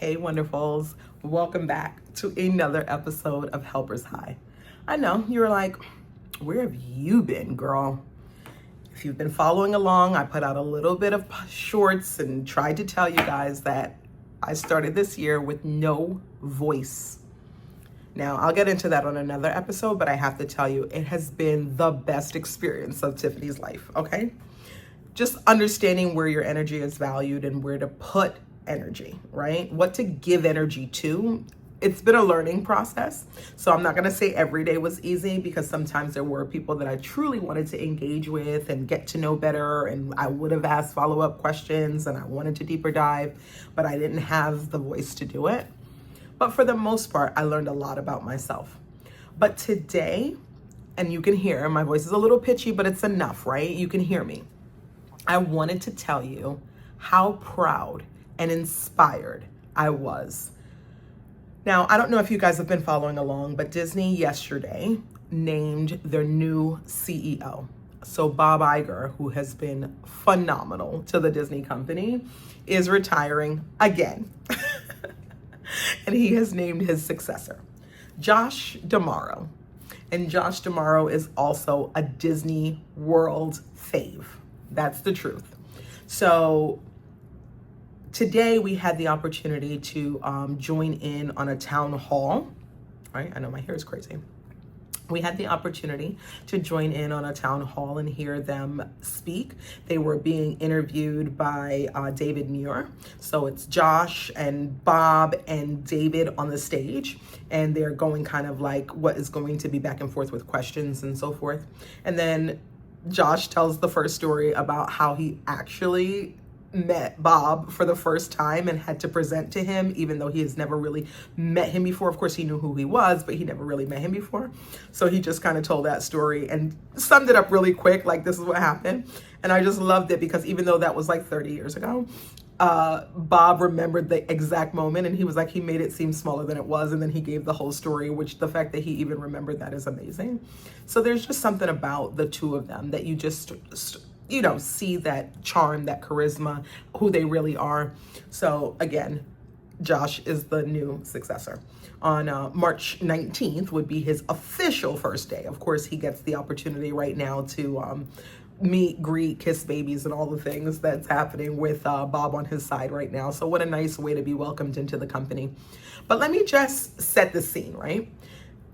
Hey, wonderfuls. Welcome back to another episode of Helpers High. I know you're like, where have you been, girl? If you've been following along, I put out a little bit of shorts and tried to tell you guys that I started this year with no voice. Now, I'll get into that on another episode, but I have to tell you, it has been the best experience of Tiffany's life, okay? Just understanding where your energy is valued and where to put energy, right? What to give energy to. It's been a learning process. So I'm not going to say every day was easy, because sometimes there were people that I truly wanted to engage with and get to know better. And I would have asked follow-up questions and I wanted to deeper dive, but I didn't have the voice to do it. But for the most part, I learned a lot about myself. But today, and you can hear, my voice is a little pitchy, but it's enough, right? You can hear me. I wanted to tell you how proud and inspired I was. Now, I don't know if you guys have been following along, but Disney yesterday named their new CEO. So Bob Iger, who has been phenomenal to the Disney company, is retiring again. And he has named his successor, Josh D'Amaro. And Josh D'Amaro is also a Disney World fave. That's the truth. So today we had the opportunity to join in on a town hall, right? I know my hair is crazy. We had the opportunity to join in on a town hall and hear them speak. They were being interviewed by David Muir. So it's Josh and Bob and David on the stage, and they're going kind of like what is going to be back and forth with questions and so forth. And then Josh tells the first story about how he actually met Bob for the first time and had to present to him, even though he has never really met him before. Of course, he knew who he was, but he never really met him before. So he just kind of told that story and summed it up really quick, like this is what happened. And I just loved it, because even though that was like 30 years ago, Bob remembered the exact moment, and he was like, he made it seem smaller than it was. And then he gave the whole story, which the fact that he even remembered that is amazing. So there's just something about the two of them that you just see that charm, that charisma, who they really are. So again, Josh is the new successor. On March 19th would be his official first day. Of course, he gets the opportunity right now to meet, greet, kiss babies, and all the things that's happening with Bob on his side right now. So what a nice way to be welcomed into the company. But let me just set the scene, right?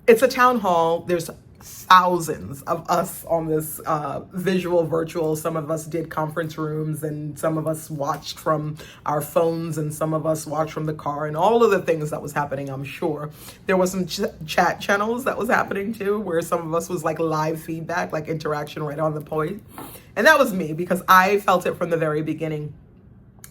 It's a town hall. There's thousands of us on this visual virtual. Some of us did conference rooms, and some of us watched from our phones, and some of us watched from the car, and all of the things that was happening. I'm sure there was some chat channels that was happening too, where some of us was like live feedback, like interaction right on the point. And that was me, because I felt it from the very beginning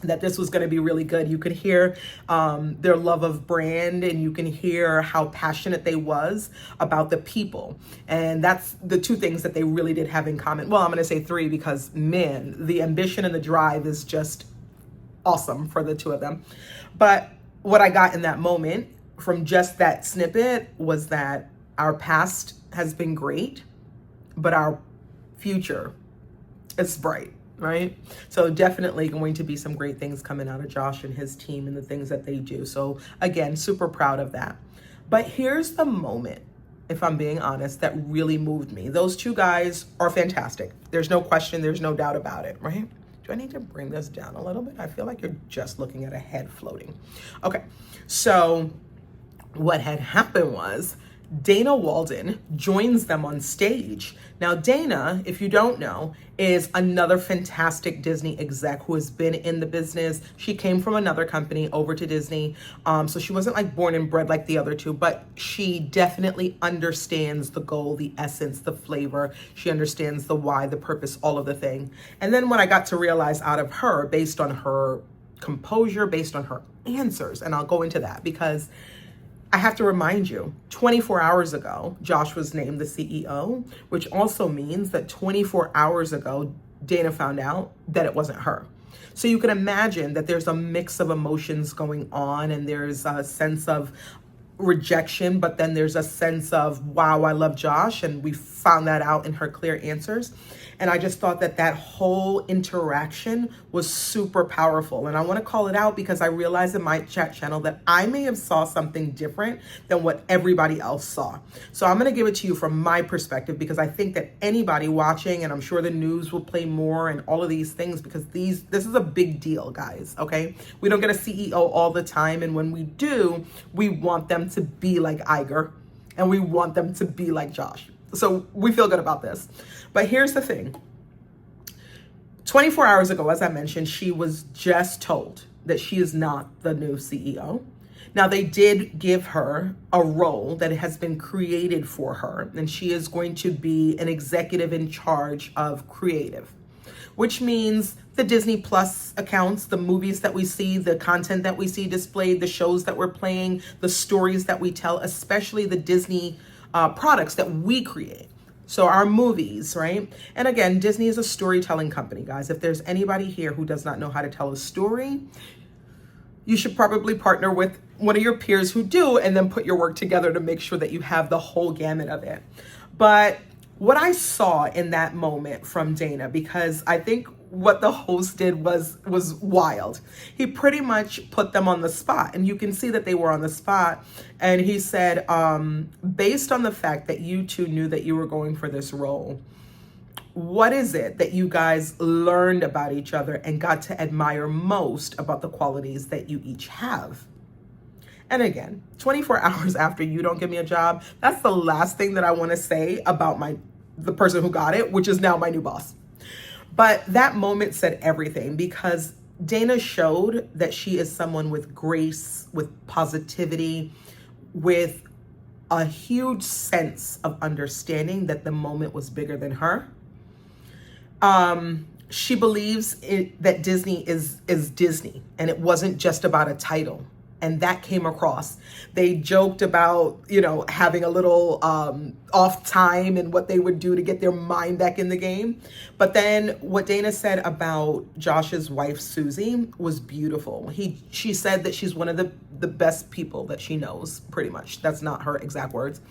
that this was going to be really good. You could hear their love of brand, and you can hear how passionate they was about the people. And that's the two things that they really did have in common. Well, I'm going to say three, because man, the ambition and the drive is just awesome for the two of them. But what I got in that moment from just that snippet was that our past has been great, but our future is bright. Right? So definitely going to be some great things coming out of Josh and his team and the things that they do. So again, super proud of that. But here's the moment, if I'm being honest, that really moved me. Those two guys are fantastic. There's no question. There's no doubt about it, right? Do I need to bring this down a little bit? I feel like you're just looking at a head floating. Okay. So what had happened was Dana Walden joins them on stage. Now, Dana, if you don't know, is another fantastic Disney exec who has been in the business. She came from another company over to Disney. So she wasn't like born and bred like the other two, but she definitely understands the goal, the essence, the flavor. She understands the why, the purpose, all of the thing. And then what I got to realize out of her, based on her composure, based on her answers, and I'll go into that, because I have to remind you, 24 hours ago, Josh was named the CEO, which also means that 24 hours ago, Dana found out that it wasn't her. So you can imagine that there's a mix of emotions going on, and there's a sense of rejection, but then there's a sense of, wow, I love Josh. And we found that out in her clear answers. And I just thought that that whole interaction was super powerful. And I want to call it out because I realized in my chat channel that I may have saw something different than what everybody else saw. So I'm going to give it to you from my perspective, because I think that anybody watching, and I'm sure the news will play more and all of these things, because this is a big deal, guys. Okay. We don't get a CEO all the time. And when we do, we want them to be like Iger and we want them to be like Josh. So we feel good about this. But here's the thing. 24 hours ago, as I mentioned, she was just told that she is not the new CEO. Now, they did give her a role that has been created for her, and she is going to be an executive in charge of creative, which means the Disney Plus accounts, the movies that we see, the content that we see displayed, the shows that we're playing, the stories that we tell, especially the Disney products that we create. So our movies, right? And again, Disney is a storytelling company, guys. If there's anybody here who does not know how to tell a story, you should probably partner with one of your peers who do, and then put your work together to make sure that you have the whole gamut of it. But what I saw in that moment from Dana, because I think what the host did was wild. He pretty much put them on the spot, and you can see that they were on the spot. And he said, based on the fact that you two knew that you were going for this role, what is it that you guys learned about each other and got to admire most about the qualities that you each have? And again, 24 hours after you don't give me a job, that's the last thing that I want to say about the person who got it, which is now my new boss. But that moment said everything, because Dana showed that she is someone with grace, with positivity, with a huge sense of understanding that the moment was bigger than her. She believes that Disney is Disney, and it wasn't just about a title. And that came across. They joked about, having a little off time and what they would do to get their mind back in the game. But then what Dana said about Josh's wife, Susie, was beautiful. She said that she's one of the best people that she knows, pretty much. That's not her exact words.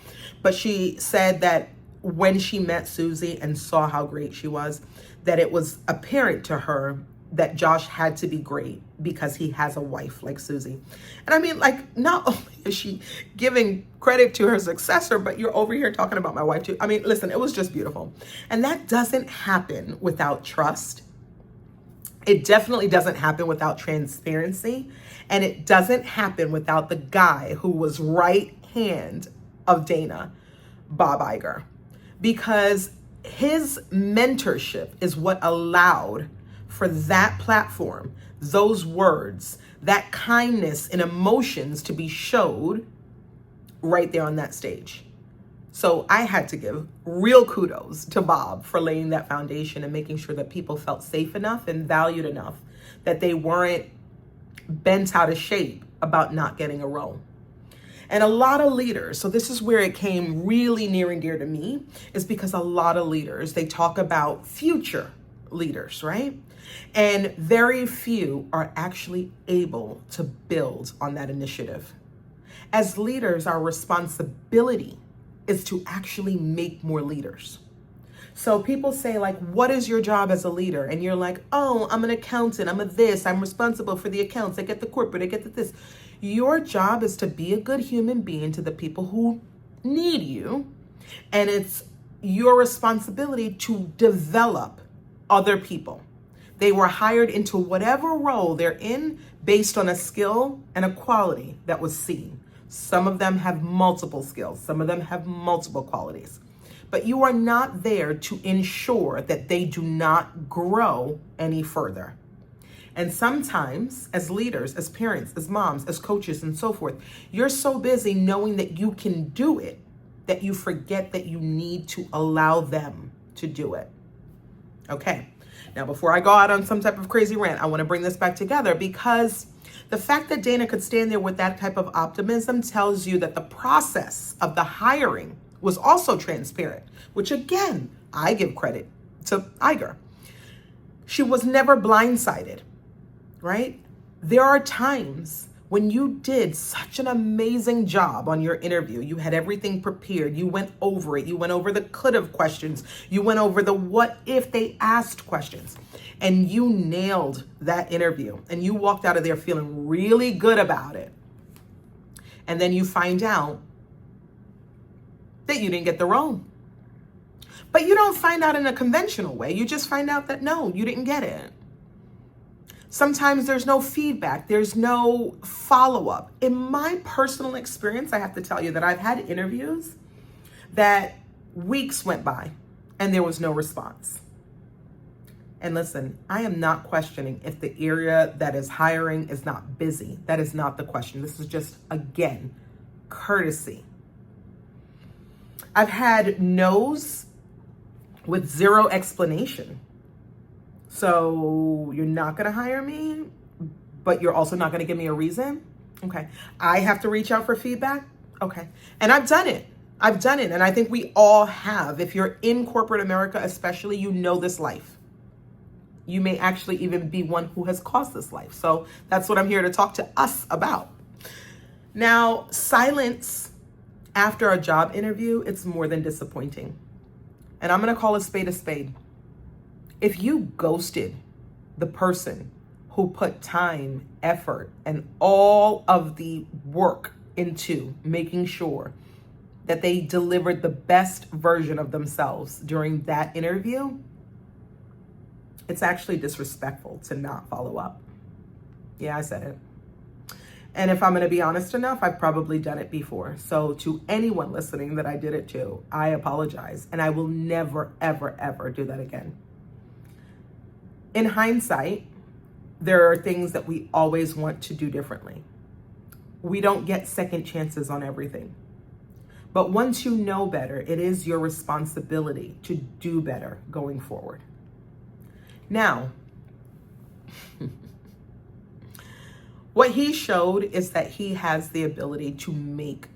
But she said that when she met Susie and saw how great she was, that it was apparent to her that Josh had to be great because he has a wife like Susie. And I mean, like, not only is she giving credit to her successor, but you're over here talking about my wife too. I mean, listen, it was just beautiful. And that doesn't happen without trust. It definitely doesn't happen without transparency. And it doesn't happen without the guy who was right hand of Dana, Bob Iger. Because his mentorship is what allowed for that platform, those words, that kindness and emotions to be showed right there on that stage. So I had to give real kudos to Bob for laying that foundation and making sure that people felt safe enough and valued enough that they weren't bent out of shape about not getting a role. And a lot of leaders, so this is where it came really near and dear to me, is because a lot of leaders, they talk about future leaders, right? And very few are actually able to build on that initiative. As leaders, our responsibility is to actually make more leaders. So people say, like, what is your job as a leader? And you're like, oh, I'm an accountant, I'm a this, I'm responsible for the accounts, I get the corporate, I get the this. Your job is to be a good human being to the people who need you. And it's your responsibility to develop other people. They were hired into whatever role they're in based on a skill and a quality that was seen. Some of them have multiple skills. Some of them have multiple qualities. But you are not there to ensure that they do not grow any further. And sometimes as leaders, as parents, as moms, as coaches, and so forth, you're so busy knowing that you can do it that you forget that you need to allow them to do it. Okay. Now, before I go out on some type of crazy rant, I want to bring this back together, because the fact that Dana could stand there with that type of optimism tells you that the process of the hiring was also transparent, which again, I give credit to Iger. She was never blindsided, right? There are times When you did such an amazing job on your interview, you had everything prepared, you went over it, you went over the could have questions, you went over the what if they asked questions, and you nailed that interview, and you walked out of there feeling really good about it. And then you find out that you didn't get the role. But you don't find out in a conventional way. You just find out that no, you didn't get it. Sometimes there's no feedback. There's no follow-up. In my personal experience, I have to tell you that I've had interviews that weeks went by and there was no response. And listen, I am not questioning if the area that is hiring is not busy. That is not the question. This is just, again, courtesy. I've had no's with zero explanation. So you're not going to hire me, but you're also not going to give me a reason? Okay. I have to reach out for feedback? Okay. And I've done it. And I think we all have. If you're in corporate America, especially, you know this life. You may actually even be one who has caused this life. So that's what I'm here to talk to us about. Now, silence after a job interview, it's more than disappointing. And I'm going to call a spade a spade. If you ghosted the person who put time, effort, and all of the work into making sure that they delivered the best version of themselves during that interview, it's actually disrespectful to not follow up. Yeah, I said it. And if I'm going to be honest enough, I've probably done it before. So to anyone listening that I did it to, I apologize. And I will never, ever, ever do that again. In hindsight, there are things that we always want to do differently. We don't get second chances on everything. But once you know better, it is your responsibility to do better going forward. Now, what he showed is that he has the ability to make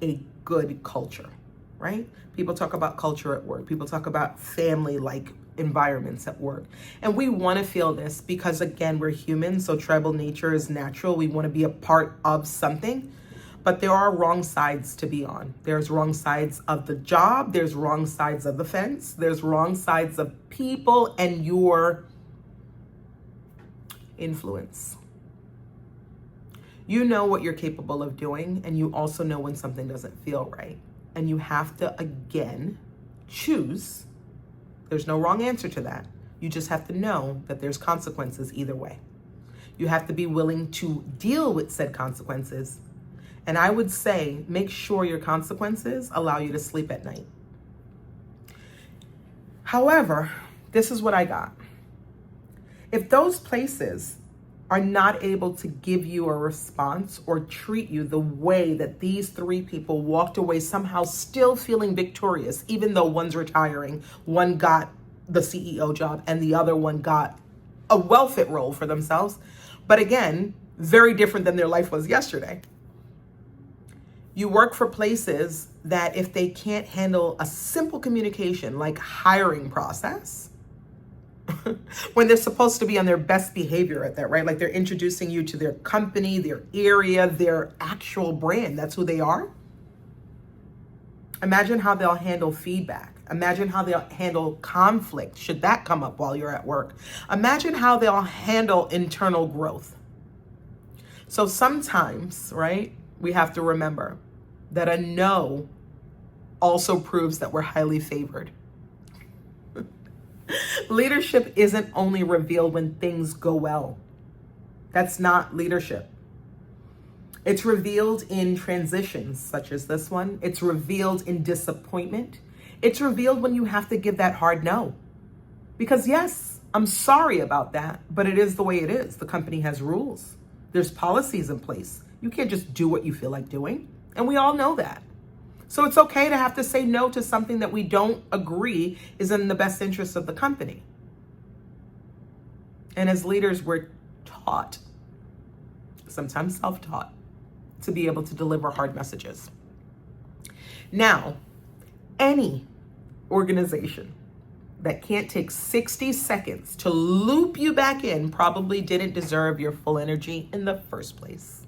a good culture, right? People talk about culture at work. People talk about family-like environments at work. And we want to feel this because, again, we're human, so tribal nature is natural. We want to be a part of something, but there are wrong sides to be on. There's wrong sides of the job. There's wrong sides of the fence. There's wrong sides of people and your influence. You know what you're capable of doing, and you also know when something doesn't feel right. And you have to, again, choose. There's no wrong answer to that. You just have to know that there's consequences either way. You have to be willing to deal with said consequences. And I would say, make sure your consequences allow you to sleep at night. However, this is what I got. If those places are not able to give you a response or treat you the way that these three people walked away somehow still feeling victorious, even though one's retiring, one got the CEO job, and the other one got a well-fit role for themselves. But again, very different than their life was yesterday. You work for places that if they can't handle a simple communication like hiring process, when they're supposed to be on their best behavior at that, right? Like they're introducing you to their company, their area, their actual brand. That's who they are. Imagine how they'll handle feedback. Imagine how they'll handle conflict, should that come up while you're at work. Imagine how they'll handle internal growth. So sometimes, right, we have to remember that a no also proves that we're highly favored. Leadership isn't only revealed when things go well. That's not leadership. It's revealed in transitions such as this one. It's revealed in disappointment. It's revealed when you have to give that hard no. Because yes, I'm sorry about that, but it is the way it is. The company has rules. There's policies in place. You can't just do what you feel like doing. And we all know that. So it's okay to have to say no to something that we don't agree is in the best interest of the company. And as leaders, we're taught, sometimes self-taught, to be able to deliver hard messages. Now, any organization that can't take 60 seconds to loop you back in probably didn't deserve your full energy in the first place.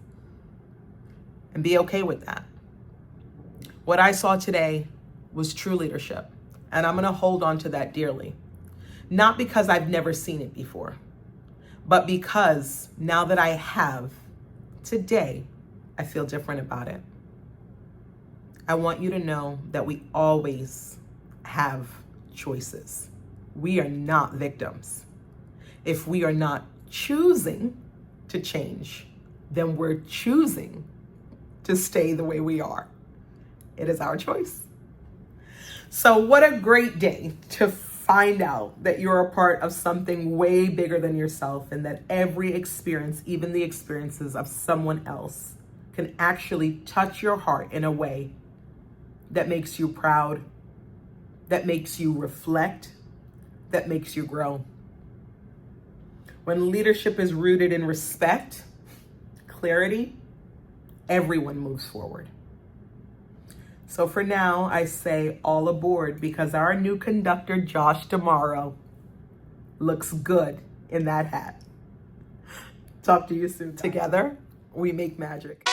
and be okay with that. What I saw today was true leadership, and I'm going to hold on to that dearly. Not because I've never seen it before, but because now that I have, today, I feel different about it. I want you to know that we always have choices. We are not victims. If we are not choosing to change, then we're choosing to stay the way we are. It is our choice. So what a great day to find out that you're a part of something way bigger than yourself, and that every experience, even the experiences of someone else, can actually touch your heart in a way that makes you proud, that makes you reflect, that makes you grow. When leadership is rooted in respect, clarity, everyone moves forward. So for now, I say all aboard, because our new conductor, Josh, tomorrow looks good in that hat. Talk to you soon. Together, we make magic.